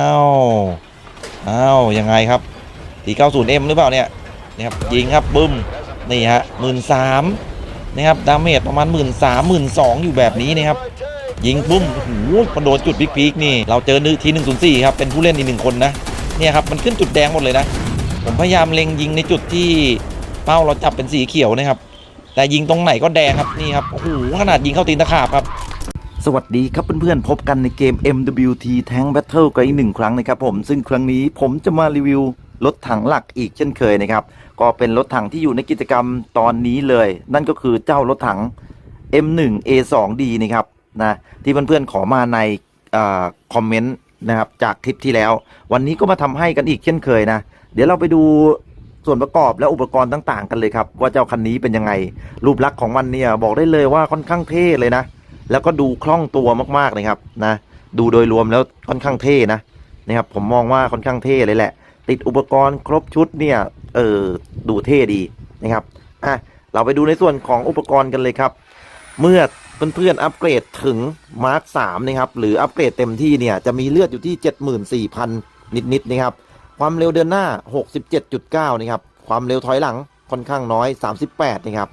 อ้าวยังไงครับ490M หรือเปล่าเนี่ยนะครับยิงครับบึ้มนี่ฮะ13,000นะครับดาเมจประมาณ13,000 12,000อยู่แบบนี้นะครับยิงบึ้มโอ้โหมันโดนจุดพีคๆนี่เราเจอที104ครับเป็นผู้เล่นอีก1คนนะเนี่ยครับมันขึ้นจุดแดงหมดเลยนะผมพยายามเล็งยิงในจุดที่เป้าเราจับเป็นสีเขียวนะครับแต่ยิงตรงไหนก็แดงครับนี่ครับโอ้โหขนาดยิงเข้าตีนตะขาบครับสวัสดีครับเพื่อนๆพบกันในเกม MWT Tank Battle กันอีก1 ครั้งนะครับผมซึ่งครั้งนี้ผมจะมารีวิวรถถังหลักอีกเช่นเคยนะครับก็เป็นรถถังที่อยู่ในกิจกรรมตอนนี้เลยนั่นก็คือเจ้ารถถัง M1A2D นะครับนะที่เพื่อนๆขอมาในคอมเมนต์นะครับจากคลิปที่แล้ววันนี้ก็มาทำให้กันอีกเช่นเคยนะเดี๋ยวเราไปดูส่วนประกอบและอุปกรณ์ต่างๆกันเลยครับว่าเจ้าคันนี้เป็นยังไงรูปลักษณ์ของมันเนี่ยบอกได้เลยว่าค่อนข้างเท่เลยนะแล้วก็ดูคล่องตัวมากๆเลยครับนะดูโดยรวมแล้วค่อนข้างเท่นะครับผมมองว่าค่อนข้างเท่เลยแหละติดอุปกรณ์ครบชุดเนี่ยดูเท่ดีนะครับเราไปดูในส่วนของอุปกรณ์กันเลยครับเมื่อเพื่อนๆอัปเกรดถึงมาร์ค3นะครับหรืออัปเกรดเต็มที่เนี่ยจะมีเลือดอยู่ที่ 74,000 นิดๆนะครับความเร็วเดินหน้า 67.9 นะครับความเร็วถอยหลังค่อนข้างน้อย 38 นะครับ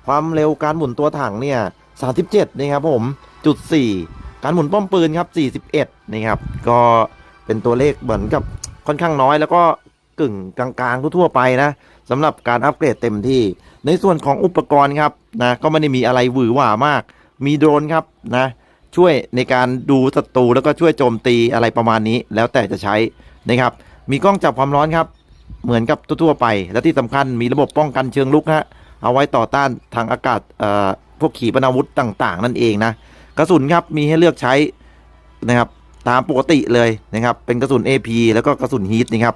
ความเร็วการหมุนตัวถังเนี่ย37นะครับผมจุด4การหมุนป้อมปืนครับ41นะครับก็เป็นตัวเลขเหมือนกับค่อนข้างน้อยแล้วก็กึ่งกลางๆทั่วไปนะสำหรับการอัปเกรดเต็มที่ในส่วนของอุปกรณ์ครับนะก็ไม่ได้มีอะไรหวือหวามากมีโดรนครับนะช่วยในการดูศัตรูแล้วก็ช่วยโจมตีอะไรประมาณนี้แล้วแต่จะใช้นะครับมีกล้องจับความร้อนครับเหมือนกับทั่วไปและที่สำคัญมีระบบป้องกันเชิงลุกฮะเอาไว้ต่อต้านทางอากาศพวกขีปนาวุธต่างๆนั่นเองนะกระสุนครับมีให้เลือกใช้นะครับตามปกติเลยนะครับเป็นกระสุน AP แล้วก็กระสุนฮีทนะครับ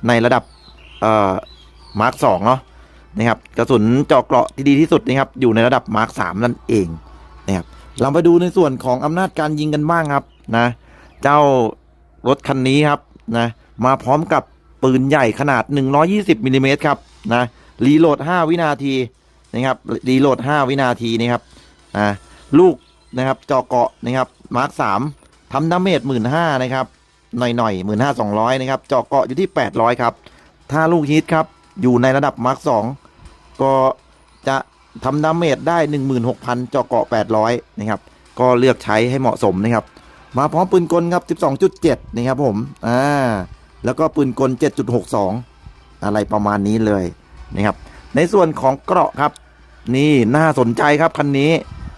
ในระดับมาร์ค2เนาะนะครับกระสุนเจาะเกราะที่ดีที่สุดนะครับอยู่ในระดับมาร์ค3นั่นเองนะครับเราไปดูในส่วนของอำนาจการยิงกันบ้างครับนะเจ้ารถคันนี้ครับนะมาพร้อมกับปืนใหญ่ขนาด120มิลลิเมตรครับนะรีโหลด5 วินาทีนะครับรีโหลด5 วินาทีนะครับลูกนะครับเจาะเกาะนะครับมาร์ค3ทำดาเมจ 15,000 นะครับหน่อย 15,200 นะครับเจาะเกาะอยู่ที่800ครับถ้าลูกฮิตครับอยู่ในระดับมาร์ค2ก็จะทำดาเมจได้ 16,000 เจาะเกาะ800นะครับก็เลือกใช้ให้เหมาะสมนะครับมาพร้อมปืนกลครับ 12.7 นะครับผมแล้วก็ปืนกล 7.62 อะไรประมาณนี้เลยนะครับในส่วนของเกราะครับนี่น่าสนใจครับคันนี้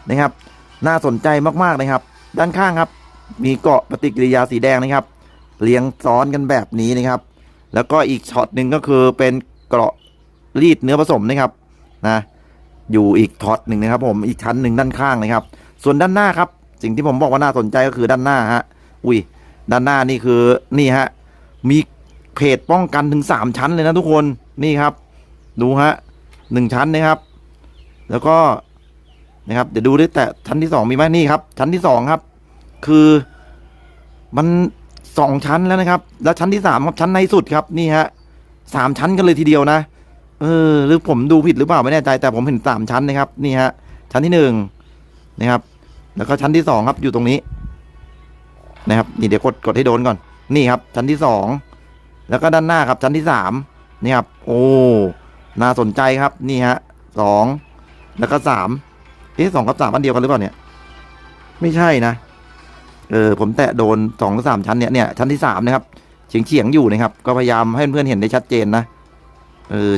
นะครับน่าสนใจมากๆนะครับด้านข้างครับมีเกราะปฏิกิริยาสีแดงนะครับเรียงซ้อนกันแบบนี้นะครับแล้วก็อีกช็อตหนึ่งก็คือเป็นเกราะรีดเนื้อผสมนะครับนะอยู่อีกท็อตหนึ่งนะครับผมอีกชั้นหนึ่งด้านข้างนะครับส่วนด้านหน้าครับสิ่งที่ผมบอกว่าน่าสนใจก็คือด้านหน้าฮะด้านหน้านี่คือนี่ฮะมีเพจป้องกันถึง3ชั้นเลยนะทุกคนนี่ครับดูฮะ1ชั้นนะครับแล้วก็นะครับเดี๋ยวดูด้วยแต่ชั้นที่2มีไหมนี่ครับชั้นที่2ครับคือมัน2ชั้นแล้วนะครับแล้วชั้นที่3ครับชั้นในสุดครับนี่ฮะ3ชั้นกันเลยทีเดียวนะหรือผมดูผิดหรือเปล่าไม่แน่ใจแต่ผมเห็น3ชั้นนะครับนี่ฮะชั้นที่1นะครับแล้วก็ชั้นที่2ครับอยู่ตรงนี้นะครับนี่เดี๋ยวกดให้โดนก่อนนี่ครับชั้นที่2แล้วก็ด้านหน้าครับชั้นที่3นี่ครับโอ้น่าสนใจครับนี่ฮะ2แล้วก็3 2 กับ 3อันเดียวกันหรือเปล่าเนี่ยไม่ใช่นะผมแตะโดน2 หรือ 3ชั้นเนี่ยชั้นที่3นะครับเฉียงอยู่นะครับก็พยายามให้เพื่อนๆเห็นได้ชัดเจนนะ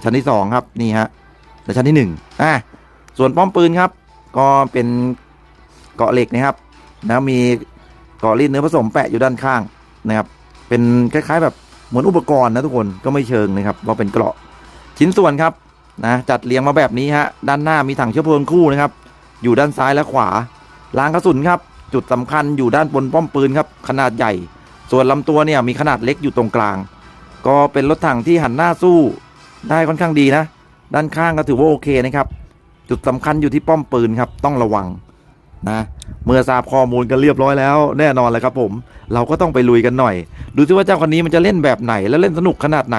ชั้นที่2ครับนี่ฮะและชั้นที่1ส่วนป้อมปืนครับก็เป็นเกาะเหล็กนะครับนะมีเกาะรีดเนื้อผสมแปะอยู่ด้านข้างนะครับเป็นคล้ายๆแบบเหมือนอุปกรณ์นะทุกคนก็ไม่เชิงนะครับว่าเป็นเกราะชิ้นส่วนครับนะจัดเรียงมาแบบนี้ฮะด้านหน้ามีถังเชื้อเพลิงคู่นะครับอยู่ด้านซ้ายและขวารางกระสุนครับจุดสำคัญอยู่ด้านบนป้อมปืนครับขนาดใหญ่ส่วนลำตัวเนี่ยมีขนาดเล็กอยู่ตรงกลางก็เป็นรถถังที่หันหน้าสู้ได้ค่อนข้างดีนะด้านข้างก็ถือว่าโอเคนะครับจุดสำคัญอยู่ที่ป้อมปืนครับต้องระวังนะเมื่อทราบข้อมูลกันเรียบร้อยแล้วแน่นอนเลยครับผมเราก็ต้องไปลุยกันหน่อยดูซิว่าเจ้าคนนี้มันจะเล่นแบบไหนและเล่นสนุกขนาดไหน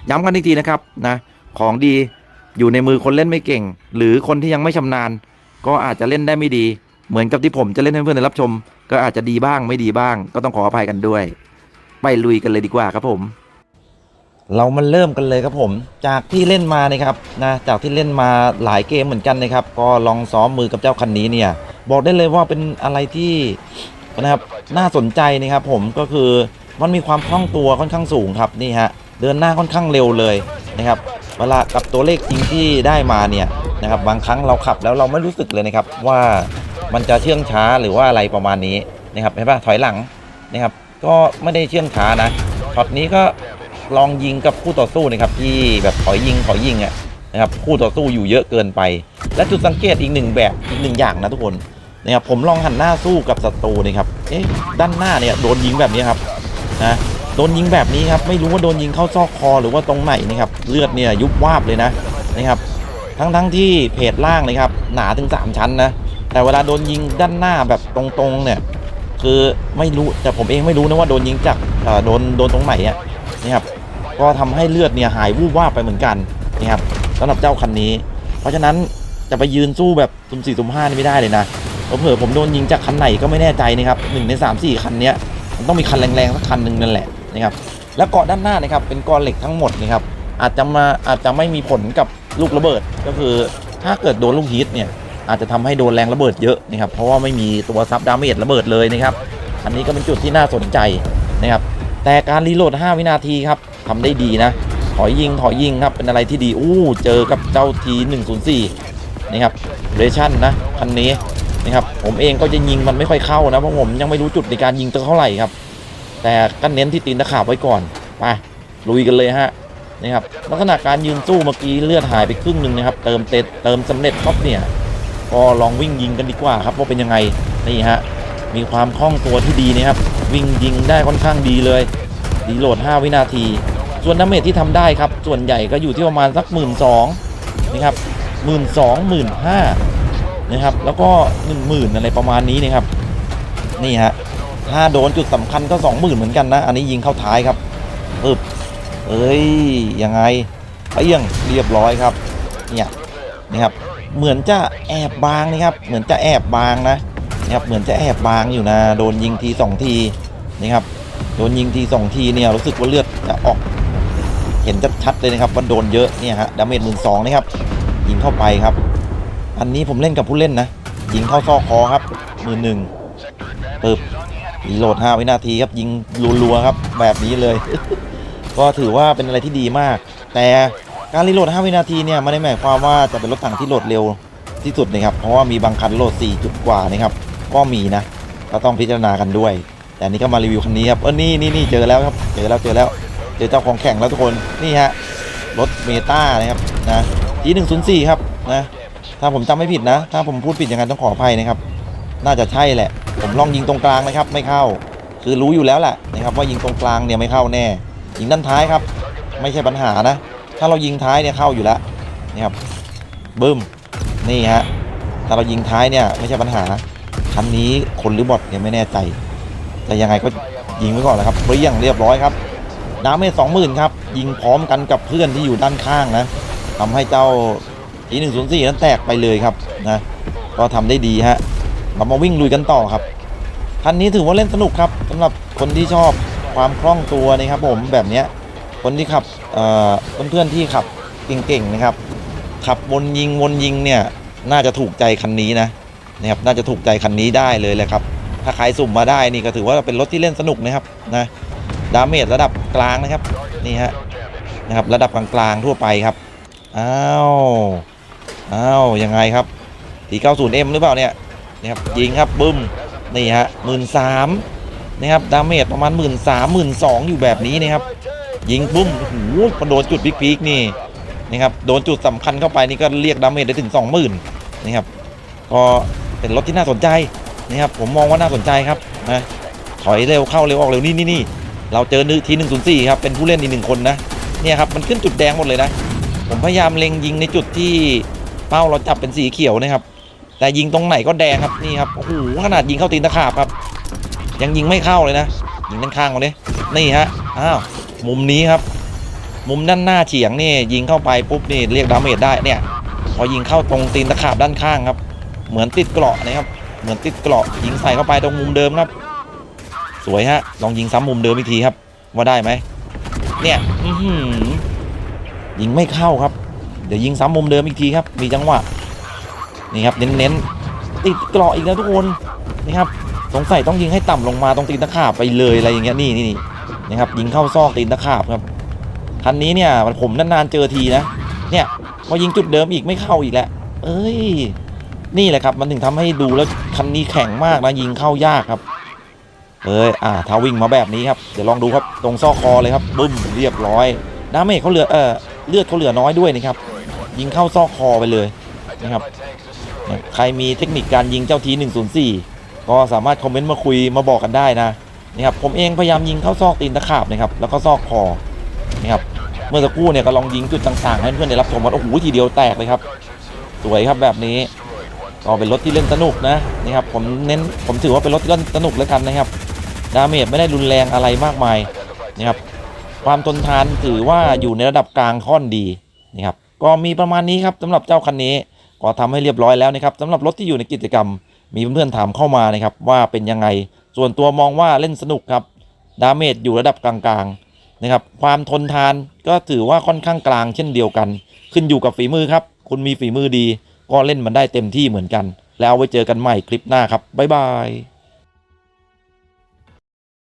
ย้ำกันอีกทีนะครับนะของดีอยู่ในมือคนเล่นไม่เก่งหรือคนที่ยังไม่ชำนาญก็อาจจะเล่นได้ไม่ดีเหมือนกับที่ผมจะเล่นให้เพื่อนได้รับชมก็อาจจะดีบ้างไม่ดีบ้างก็ต้องขออภัยกันด้วย ไปลุยกันเลยดีกว่าครับผมเรามาเริ่มกันเลยครับผมจากที่เล่นมานะครับจากที่เล่นมาหลายเกมเหมือนกันนะครับก็ลองซ้อมมือกับเจ้าคันนี้เนี่ยบอกได้เลยว่าเป็นอะไรที่นะครับน่าสนใจนะครับผมก็คือมันมีความคล่องตัวค่อนข้างสูงครับนี่ฮะเดินหน้าค่อนข้างเร็วเลยนะครับเวลากับตัวเลขจริงที่ได้มาเนี่ยนะครับบางครั้งเราขับแล้วเราไม่รู้สึกเลยนะครับว่ามันจะเชื่องช้าหรือว่าอะไรประมาณนี้นะครับเห็นปะถอยหลังนะครับก็ไม่ได้เชื่องช้านะช็อตนี้ก็ลองยิงกับคู่ต่อสู้นะครับที่แบบถอยยิงอ่ะนะครับคู่ต่อสู้อยู่เยอะเกินไปและจุดสังเกตอีกหนึ่งอย่างนะทุกคนนะครับผมลองหันหน้าสู้กับศัตรูนะครับด้านหน้าเนี่ยโดนยิงแบบนี้ครับนะโดนยิงแบบนี้ครับไม่รู้ว่าโดนยิงเข้าซอกคอหรือว่าตรงไหนนะครับเลือดเนี่ยยุบวาบเลยนะครับทั้งที่เพจล่างนะครับหนาถึง3ชั้นนะแต่เวลาโดนยิงด้านหน้าแบบตรงๆเนี่ยคือไม่รู้แต่ผมเองไม่รู้นะว่าโดนยิงจากโดนตรงไหนอ่ะนะครับก็ทำให้เลือดเนี่ยหายวูบวาบไปเหมือนกันนะครับสำหรับเจ้าคันนี้เพราะฉะนั้นจะไปยืนสู้แบบสุ่ม4สุ่ม5นี่ไม่ได้เลยนะเผลอผมโดนยิงจากคันไหนก็ไม่แน่ใจนะครับ1 ใน 3 4คันนี้มันต้องมีคันแรงๆสักคันหนึ่งนั่นแหละนะครับแล้วเกาะด้านหน้านะครับเป็นก้อนเหล็กทั้งหมดนะครับอาจจะไม่มีผลกับลูกระเบิดก็คือถ้าเกิดโดนลูกฮีทเนี่ยอาจจะทำให้โดนแรงระเบิดเยอะนะครับเพราะว่าไม่มีตัวซับดาเมจระเบิดเลยนะครับอันนี้ก็เป็นจุดที่น่าสนใจนะครับแต่การรีโหลด5วินาทีครับทำได้ดีนะถอยยิงครับเป็นอะไรที่ดีเจอกับเจ้าที104นะครับเรชั่นนะคันนี้นะครับผมเองก็จะยิงมันไม่ค่อยเข้านะเพราะผมยังไม่รู้จุดในการยิงเท่าไหร่ครับแต่ก็เน้นที่ตีนตะขาบไว้ก่อนไปลุยกันเลยฮะนะครับลักษณะการยืนสู้เมื่อกี้เลือดหายไปครึ่งหนึ่งนะครับเติมสำเร็จครับเนี่ยก็ลองวิ่งยิงกันดีกว่าครับว่าเป็นยังไงนี่ฮะมีความคล่องตัวที่ดีนะครับวิ่งยิงได้ค่อนข้างดีเลยรีโหลด5วินาทีส่วนดาเมจที่ทำได้ครับส่วนใหญ่ก็อยู่ที่ประมาณสัก 12,000 นะครับ 15,000 นะครับแล้วก็ 10,000 อะไรประมาณนี้นะครับนี่ฮะถ้าโดนจุดสำคัญก็ 20,000 เหมือนกันนะอันนี้ยิงเข้าท้ายครับยังไงเปี้ยงเรียบร้อยครับเนี่ยนะครับเหมือนจะแอบบางนะครับเหมือนจะแอบบางนะครับเหมือนจะแอบบางอยู่นะโดนยิงที2ทีนะครับโดนยิงที2ทีเนี่ยรู้สึกว่าเลือดจะออกเห็นชัดๆเลยนะครับว่าโดนเยอะเนี่ยฮะดาเมจ 12,000 นะครับยิงเข้าไปครับอันนี้ผมเล่นกับผู้เล่นนะยิงเข้าซอกคอครับรีโหลด5วินาทีครับยิงรัวๆครับแบบนี้เลย ก็ถือว่าเป็นอะไรที่ดีมากแต่การรีโหลด5วินาทีเนี่ยไม่ได้หมายความว่าจะเป็นรถถังที่โหลดเร็วที่สุดนะครับเพราะว่ามีบางคันโหลด4 จุดกว่านะครับก็มีนะก็ต้องพิจารณากันด้วยแต่นี่ก็มารีวิวคันนี้ครับนี่เจอแล้วครับเจอเจ้าของแข่งแล้วทุกคนนี่ฮะรถเมตานะครับนะT104ครับนะถ้าผมจำไม่ผิดนะถ้าผมพูดผิดอย่างนั้นต้องขออภัยนะครับน่าจะใช่แหละผมลองยิงตรงกลางนะครับไม่เข้าคือรู้อยู่แล้วแหละนะครับว่ายิงตรงกลางเนี่ยไม่เข้าแน่ยิงด้านท้ายครับไม่ใช่ปัญหานะถ้าเรายิงท้ายเนี่ยเข้าอยู่แล้วนะครับบึ้มนี่ฮะถ้าเรายิงท้ายเนี่ยไม่ใช่ปัญหาคันนี้คนหรือบอทเนี่ยไม่แน่ใจแต่ยังไงก็ยิงไว้ก่อนแล้วครับเรียบร้อยครับดาเมจ 20,000 ครับยิงพร้อมกันกับเพื่อนที่อยู่ด้านข้างนะทำให้เจ้าT104นั้นแตกไปเลยครับนะก็ทำได้ดีฮะเรามาวิ่งลุยกันต่อครับคันนี้ถือว่าเล่นสนุกครับสำหรับคนที่ชอบความคล่องตัวนะครับผมแบบเนี้ยคนที่ขับเพื่อนๆที่ขับเก่งๆนะครับขับวนยิงเนี่ยน่าจะถูกใจคันนี้นะครับน่าจะถูกใจคันนี้ได้เลยแหละครับถ้าใครสุ่มมาได้นี่ก็ถือว่าเป็นรถที่เล่นสนุกนะครับนะดาเมจระดับกลางนะครับนี่ฮะนะครับระดับกลางๆทั่วไปครับอ้าวยังไงครับT90Mหรือเปล่าเนี่ยนะครับยิงครับบึ้มนี่ฮะ 13,000 นะครับดาเมจประมาณ 13,000-12,000 อยู่แบบนี้นะครับยิงบึ้มโอ้โหพอโดนจุดพีคๆนี่นะครับโดนจุดสำคัญเข้าไปนี่ก็เรียกดาเมจได้ถึง 20,000 นะครับก็เป็นรถที่น่าสนใจนะครับผมมองว่าน่าสนใจครับนะถอยเร็วเข้าเร็วออกเร็วนี่เราเจอT104ครับเป็นผู้เล่นอีก1 คนนะเนี่ยครับมันขึ้นจุดแดงหมดเลยนะผมพยายามเล็งยิงในจุดที่เป้าเราจับเป็นสีเขียวนะครับแต่ยิงตรงไหนก็แดงครับนี่ครับโอ้โหขนาดยิงเข้าตีนตะขาบครับยังยิงไม่เข้าเลยนะยิงด้านข้างเลยนี่ฮะมุมนี้ครับมุมด้านหน้าเฉียงนี่ยิงเข้าไปปุ๊บนี่เรียกดาเมจได้เนี่ยพอยิงเข้าตรงตีนตะขาบด้านข้างครับเหมือนติดเกราะนะครับเหมือนติดเกราะยิงใส่เข้าไปตรงมุมเดิมครับสวยฮะลองยิงซ้ำมุมเดิมอีกทีครับ ว่าได้ไหมเนี่ยยิงไม่เข้าครับเดี๋ยวยิงซ้ำมุมเดิมอีกทีครับมีจังหวะนี่ครับเน้นๆติดเกราะอีกแล้วทุกคนนี่ครับสงสัยต้องยิงให้ต่ำลงมาตรงตีนตะขาบไปเลยอะไรอย่างเงี้ยนี่นะครับยิงเข้าซอกตีนตะขาบครับคันนี้เนี่ยผมนานๆเจอทีนะเนี่ยพอยิงจุดเดิมอีกไม่เข้าอีกแล้วเอ้ยนี่แหละครับมันถึงทำให้ดูแล้วคันนี้แข็งมากนะยิงเข้ายากครับถ้าวิ่งมาแบบนี้ครับเดี๋ยวลองดูครับตรงซอกคอเลยครับบึ้มเรียบร้อยดาเมจเขาเหลือเลือดเขาเหลือน้อยด้วยนะครับยิงเข้าซอกคอไปเลยนะครับใครมีเทคนิคการยิงเจ้าที104ก็สามารถคอมเมนต์มาคุยมาบอกกันได้นะครับผมเองพยายามยิงเข้าซอกตีนตะขาบนะครับแล้วก็ซอกคอนะครับเมื่อสักครู่เนี่ยก็ลองยิงจุดต่างๆให้เพื่อนได้รับชมว่าโอ้โหทีเดียวแตกเลยครับสวยครับแบบนี้ก็เป็นรถที่เล่นสนุกนะครับผมถือว่าเป็นรถที่เล่นสนุกแล้วกันนะครับดาเมจไม่ได้รุนแรงอะไรมากมายนะครับความทนทานถือว่าอยู่ในระดับกลางค่อนดีนะครับก็มีประมาณนี้ครับสำหรับเจ้าคันนี้ก็ทำให้เรียบร้อยแล้วนะครับสำหรับรถที่อยู่ในกิจกรรมมีเพื่อนๆถามเข้ามานะครับว่าเป็นยังไงส่วนตัวมองว่าเล่นสนุกครับดาเมจอยู่ระดับกลางๆนะครับความทนทานก็ถือว่าค่อนข้างกลางเช่นเดียวกันขึ้นอยู่กับฝีมือครับคุณมีฝีมือดีก็เล่นมันได้เต็มที่เหมือนกันแล้วไว้เจอกันใหม่คลิปหน้าครับบ๊ายบาย